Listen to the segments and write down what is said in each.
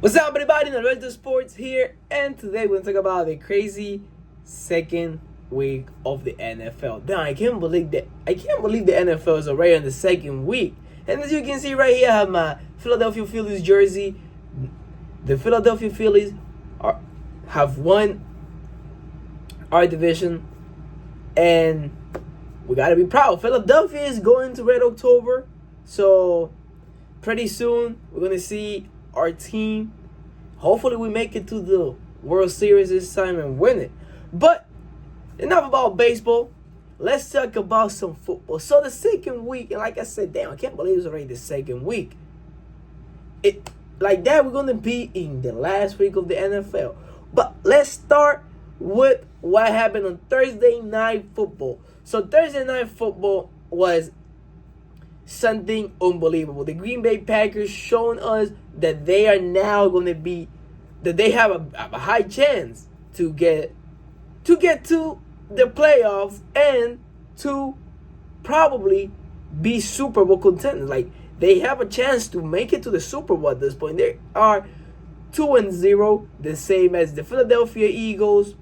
What's up, everybody? Norberto Sports here, and today we're gonna talk about the crazy second week of the NFL. Now, I can't believe the NFL is already on the second week. And as you can see right here, I have my Philadelphia Phillies jersey. The Philadelphia Phillies have won our division, and we gotta be proud. Philadelphia is going to Red October, so pretty soon we're gonna see our team. Hopefully we make it to the World Series this time and win it. But enough about baseball. Let's talk about some football. So the second week, and like I said, damn, I can't believe it's already the second week. Like that, we're gonna be in the last week of the NFL. But let's start with what happened on Thursday Night Football. So Thursday Night Football was something unbelievable. The Green Bay Packers showing us that they are now going to be, that they have a high chance to get to the playoffs and to probably be Super Bowl contenders. Like, they have a chance to make it to the Super Bowl at this point. They are 2-0, the same as the Philadelphia Eagles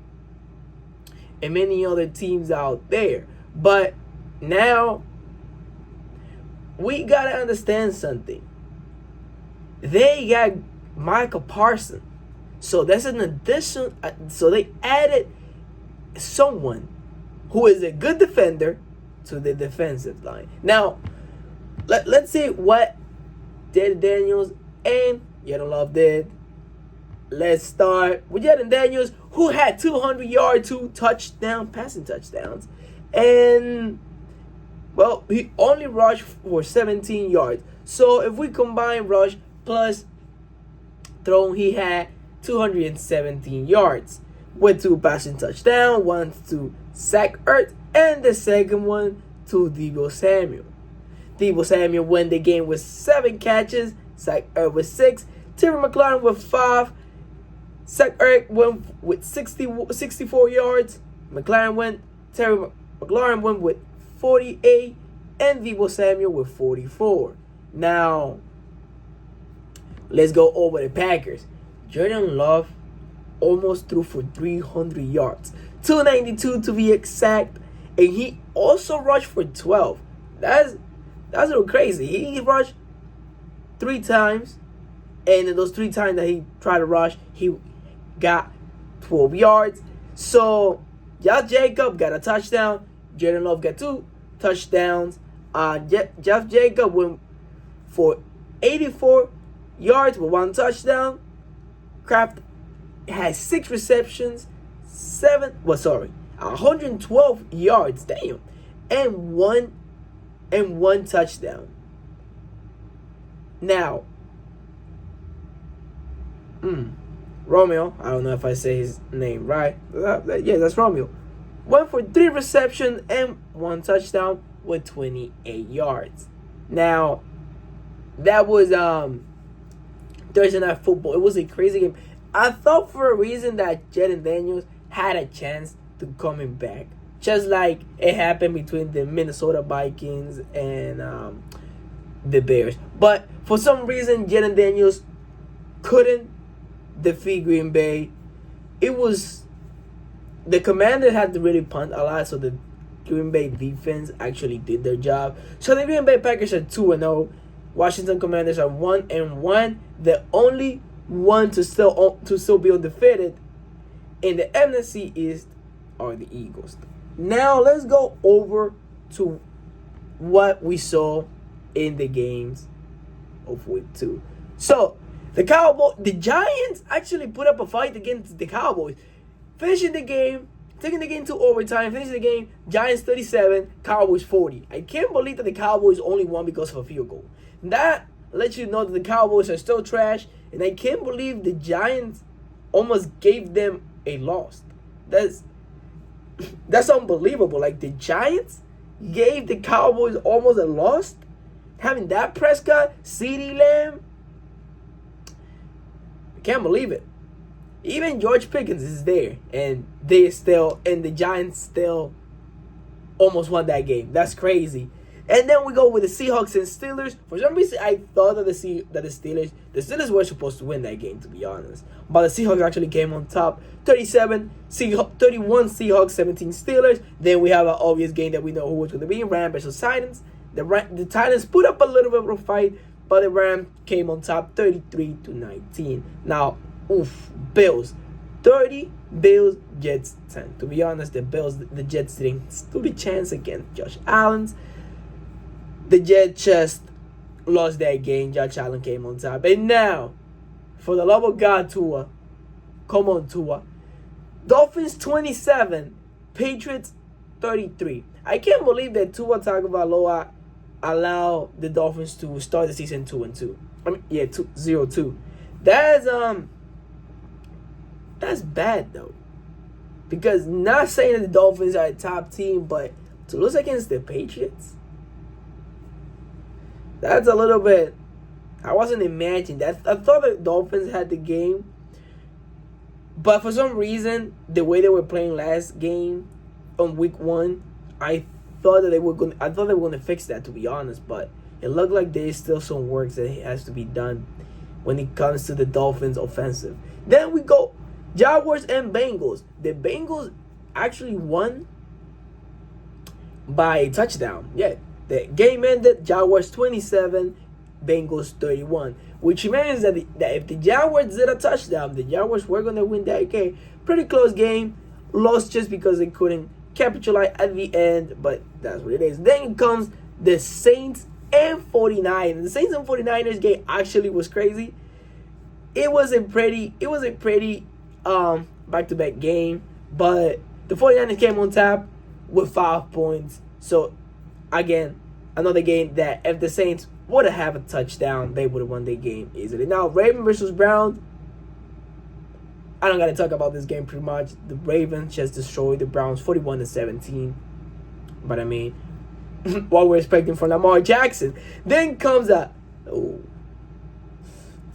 and many other teams out there. But now we gotta understand something. They got Micah Parsons, so that's an addition. So they added someone who is a good defender to the defensive line. Now, let's see what Jayden Daniels and Jordan Love did. Let's start with Jayden Daniels, who had 200 yards, 2 passing touchdowns, and well, he only rushed for 17 yards. So if we combine rush plus throw, he had 217 yards with 2 passing touchdowns, one to Zach Ertz, and the second one to Deebo Samuel. Deebo Samuel won the game with 7 catches, Zach Ertz with 6, Terry McLaurin with 5, Zach Ertz went with 64 yards, Terry McLaurin went with 48, and Deebo Samuel with 44. Now, let's go over the Packers. Jordan Love almost threw for 300 yards, 292 to be exact, and he also rushed for 12. That's a little crazy. He rushed 3 times, and in those 3 times that he tried to rush, he got 12 yards. So, Josh Jacobs got a touchdown. Jordan Love got 2 touchdowns. Josh Jacobs went for 84 yards with 1 touchdown. Kraft had 6 receptions, 112 yards, damn, and one touchdown. Now, Romeo, I don't know if I say his name right. Yeah, that's Romeo. Went for 3 receptions and 1 touchdown with 28 yards. Now, that was Thursday Night Football. It was a crazy game. I thought for a reason that Jayden Daniels had a chance to coming back, just like it happened between the Minnesota Vikings and the Bears. But for some reason, Jayden Daniels couldn't defeat Green Bay. It was the Commanders had to really punt a lot, so the Green Bay defense actually did their job. So the Green Bay Packers are 2-0. Washington Commanders are 1-1. The only one to still be undefeated in the NFC East are the Eagles. Now let's go over to what we saw in the games of week 2. So the Giants actually put up a fight against the Cowboys, finishing the game, taking the game to overtime, finishing the game, Giants 37, Cowboys 40. I can't believe that the Cowboys only won because of a field goal. That lets you know that the Cowboys are still trash, and I can't believe the Giants almost gave them a loss. That's unbelievable. Like, the Giants gave the Cowboys almost a loss. Having Dak Prescott, CeeDee Lamb, I can't believe it. Even George Pickens is there, and the Giants still almost won that game. That's crazy. And then we go with the Seahawks and Steelers. For some reason, I thought that the Steelers were supposed to win that game, to be honest. But the Seahawks actually came on top, 31 Seahawks, 17 Steelers. Then we have an obvious game that we know who was going to be, Rams versus Titans. The Titans put up a little bit of a fight, but the Rams came on top, 33-19. Now, Bills, 30. Bills, Jets 10. To be honest, the Jets didn't stood a chance against Josh Allen. The Jets just lost that game. Josh Allen came on top. And now, for the love of God, Tua. Come on, Tua. Dolphins 27, Patriots 33. I can't believe that Tua Tagovailoa allowed the Dolphins to start the season 2-2. I mean, 0-2. That's bad though, because not saying that the Dolphins are a top team, but to lose against the Patriots, that's a little bit. I wasn't imagining that. I thought the Dolphins had the game, but for some reason, the way they were playing last game on week 1, I thought they were going to fix that, to be honest. But it looked like there's still some work that has to be done when it comes to the Dolphins' offensive. Then we go Jaguars and Bengals. The Bengals actually won by a touchdown. Yeah, the game ended Jaguars 27, Bengals 31, which means that if the Jaguars did a touchdown, the Jaguars were going to win that game. Pretty close game. Lost just because they couldn't capitalize at the end, but that's what it is. Then comes the Saints and 49ers. The Saints and 49ers game actually was crazy. It was a pretty back-to-back game, but the 49ers came on top with 5 points. So again, another game that if the Saints would have a touchdown, they would have won the game easily. Now, Ravens versus Browns. I don't gotta talk about this game pretty much. The Ravens just destroyed the Browns 41-17. But I mean, what we're expecting from Lamar Jackson. Then comes a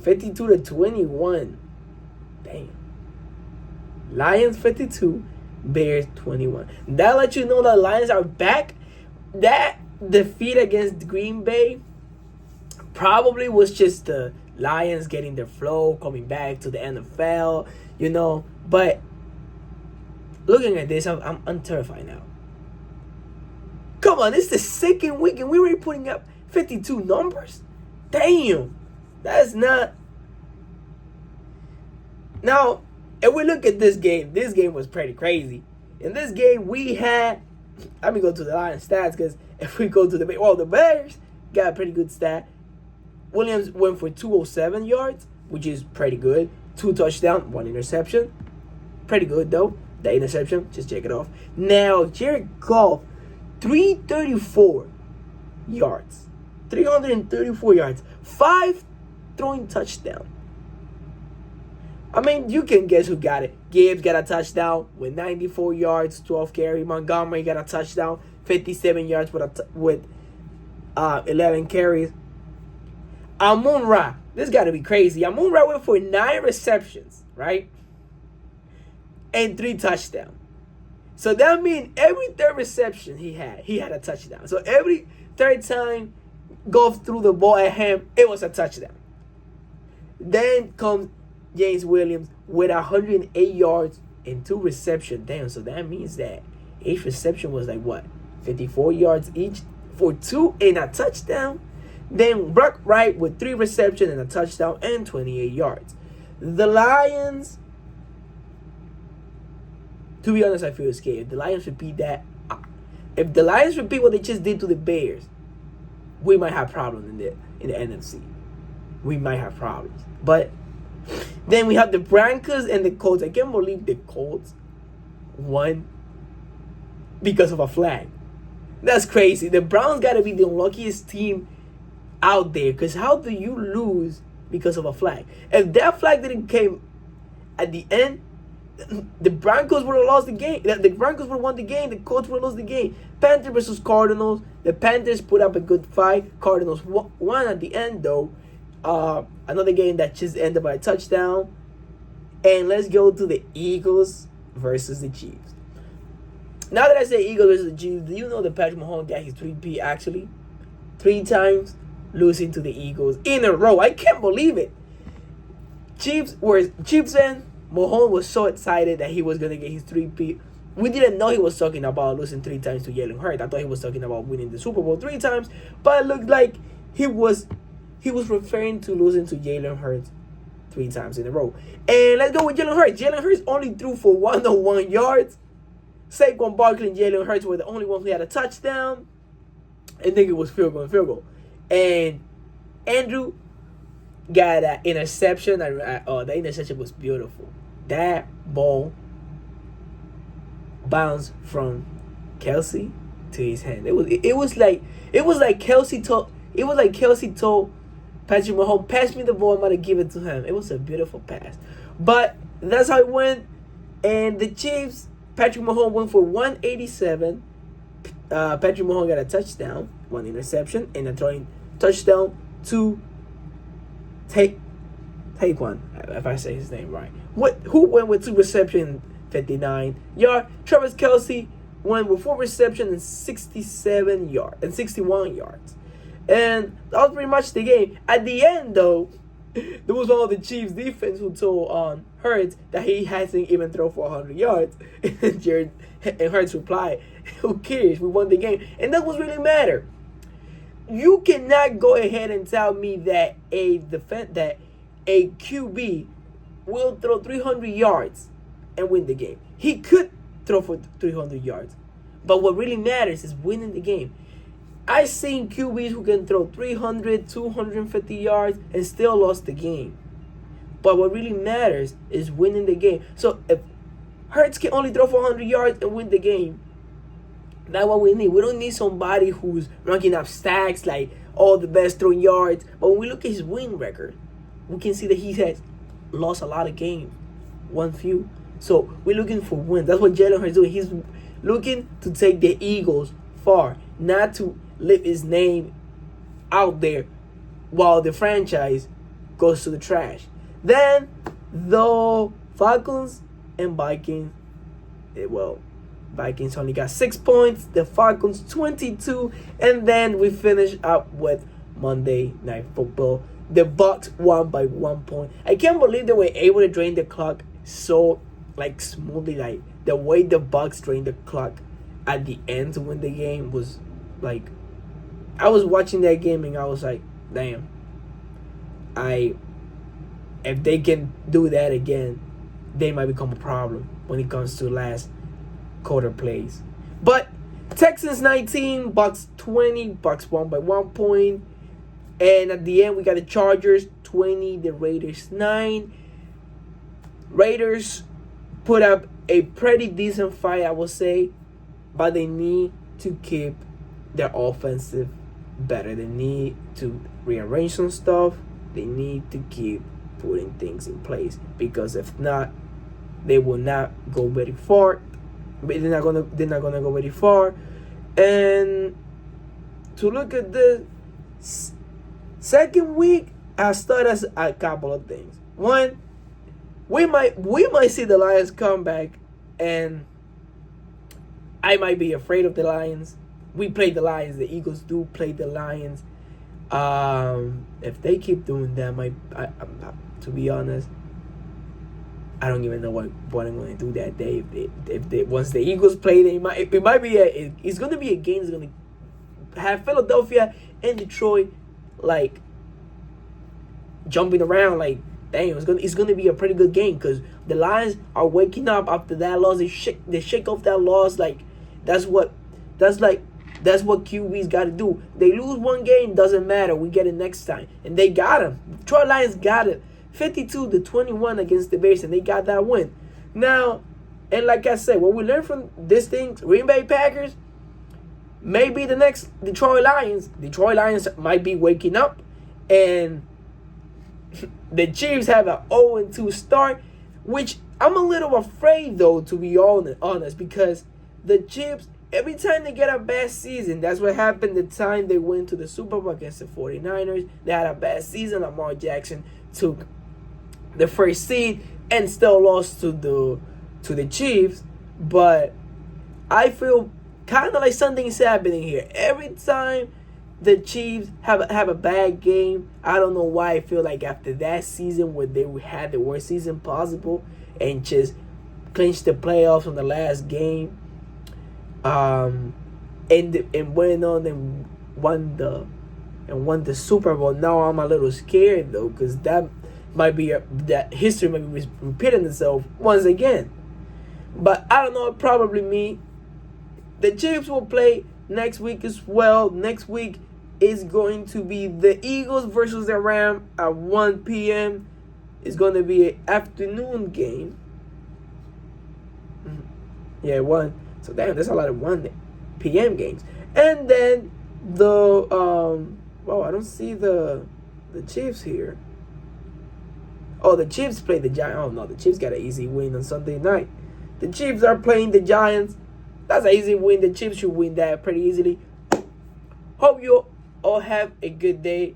52-21. Damn. Lions 52, Bears 21. That lets you know that Lions are back. That defeat against Green Bay probably was just the Lions getting their flow, coming back to the NFL, But looking at this, I'm terrified now. Come on, it's the second week and we're already putting up 52 numbers? Damn. That's not. Now, if we look at this game was pretty crazy. In this game, we had. Let me go to the Lions stats, because if we go to the Bears got a pretty good stat. Williams went for 207 yards, which is pretty good. 2 touchdowns, 1 interception. Pretty good, though. The interception, just check it off. Now, Jared Goff, 334 yards. 334 yards. 5 throwing touchdowns. I mean, you can guess who got it. Gibbs got a touchdown with 94 yards, 12 carry. Montgomery got a touchdown, 57 yards with 11 carries. Amon-Ra, this got to be crazy. Amon-Ra went for 9 receptions, right? And 3 touchdowns. So that means every third reception he had a touchdown. So every third time Goff threw the ball at him, it was a touchdown. Then comes James Williams with 108 yards and 2 receptions. Damn, so that means that each reception was like what? 54 yards each for 2 and a touchdown. Then Brock Wright with 3 receptions and a touchdown and 28 yards. The Lions, to be honest, I feel scared. If the Lions repeat that, if the Lions repeat what they just did to the Bears, we might have problems in the NFC. We might have problems. But then we have the Broncos and the Colts. I can't believe the Colts won because of a flag. That's crazy. The Browns got to be the unluckiest team out there, because how do you lose because of a flag? If that flag didn't came at the end, the Broncos would have lost the game. The Broncos would have won the game. The Colts would have lost the game. Panthers versus Cardinals. The Panthers put up a good fight. Cardinals won at the end, though. Another game that just ended by a touchdown. And let's go to the Eagles versus the Chiefs. Now that I say Eagles versus the Chiefs, do you know that Patrick Mahomes got his 3P actually? 3 times losing to the Eagles in a row. I can't believe it. Chiefs and Mahomes was so excited that he was gonna get his 3-peat. We didn't know he was talking about losing 3 times to Jalen Hurts. I thought he was talking about winning the Super Bowl 3 times, but it looked like he was referring to losing to Jalen Hurts 3 times in a row. And let's go with Jalen Hurts. Jalen Hurts only threw for 101 yards. Saquon Barkley and Jalen Hurts were the only ones who had a touchdown. I think it was field goal. And Andrew got an interception. The interception was beautiful. That ball bounced from Kelce to his hand. It was like Kelce told Patrick Mahomes, pass me the ball, I'm gonna give it to him. It was a beautiful pass. But that's how it went. And the Chiefs, Patrick Mahomes went for 187. Patrick Mahomes got a touchdown, 1 interception, and a throwing touchdown to Taekwon, if I say his name right. Who went with 2 receptions, 59 yards. Travis Kelce went with 4 receptions and 61 yards. And that was pretty much the game. At the end, though, there was one of the Chiefs' defense who told Hurts that he hasn't even thrown for 100 yards. And Hurts replied, "Who cares? We won the game." And that was really matter. You cannot go ahead and tell me that a QB will throw 300 yards and win the game. He could throw for 300 yards. But what really matters is winning the game. I've seen QBs who can throw 300, 250 yards and still lost the game. But what really matters is winning the game. So if Hurts can only throw for 100 yards and win the game, that's what we need. We don't need somebody who's ranking up stacks like all the best throwing yards. But when we look at his win record, we can see that he has lost a lot of games, won few. So we're looking for wins. That's what Jalen Hurts is doing. He's looking to take the Eagles far, not to leave his name out there while the franchise goes to the trash. Then the Falcons and Vikings, Vikings only got 6 points, the Falcons 22, and then we finish up with Monday Night Football. The Bucs won by 1 point. I can't believe they were able to drain the clock so smoothly. Like the way the Bucs drained the clock at the end to win the game was like, I was watching that game and I was like, damn. If they can do that again, they might become a problem when it comes to last quarter plays. But Texans 19, Bucs 20. Bucs won by 1 point. And at the end, we got the Chargers 20, the Raiders 9. Raiders put up a pretty decent fight, I would say. But they need to keep their offensive better. They need to rearrange some stuff. They need to keep putting things in place. Because if not, they will not go very far. They're not gonna go very far. And to look at the second week, I started a couple of things. One, we might see the Lions come back, and I might be afraid of the Lions. We play the Lions. The Eagles do play the Lions. If they keep doing that, to be honest, I don't even know what I'm going to do that day. If they once the Eagles play, it's going to be a game that's going to have Philadelphia and Detroit jumping around damn. It's going to be a pretty good game because the Lions are waking up after that loss. They shake off that loss. That's what QB's got to do. They lose one game, doesn't matter. We get it next time, and they got him. Detroit Lions got it. 52-21 against the Bears, and they got that win. Now, and like I said, what we learned from this thing, Green Bay Packers, maybe the next Detroit Lions might be waking up, and the Chiefs have an 0-2 start, which I'm a little afraid, though, to be honest, because the Chiefs, every time they get a bad season, that's what happened the time they went to the Super Bowl against the 49ers. They had a bad season. Lamar Jackson took the first seed and still lost to the Chiefs. But I feel kind of like something is happening here. Every time the Chiefs have a bad game. I don't know why. I feel like after that season where they had the worst season possible and just clinched the playoffs on the last game, and went on and won the Super Bowl. Now I'm a little scared though, because that might be that history might be repeating itself once again. But I don't know. It probably me. The Chiefs will play next week as well. Next week is going to be the Eagles versus the Rams at 1 p.m. It's going to be an afternoon game. Yeah, 1. So damn, there's a lot of 1 p.m. games. And then I don't see the Chiefs here. Oh, the Chiefs play the Giants. Oh no, the Chiefs got an easy win on Sunday night. The Chiefs are playing the Giants. That's an easy win. The Chiefs should win that pretty easily. Hope you all have a good day.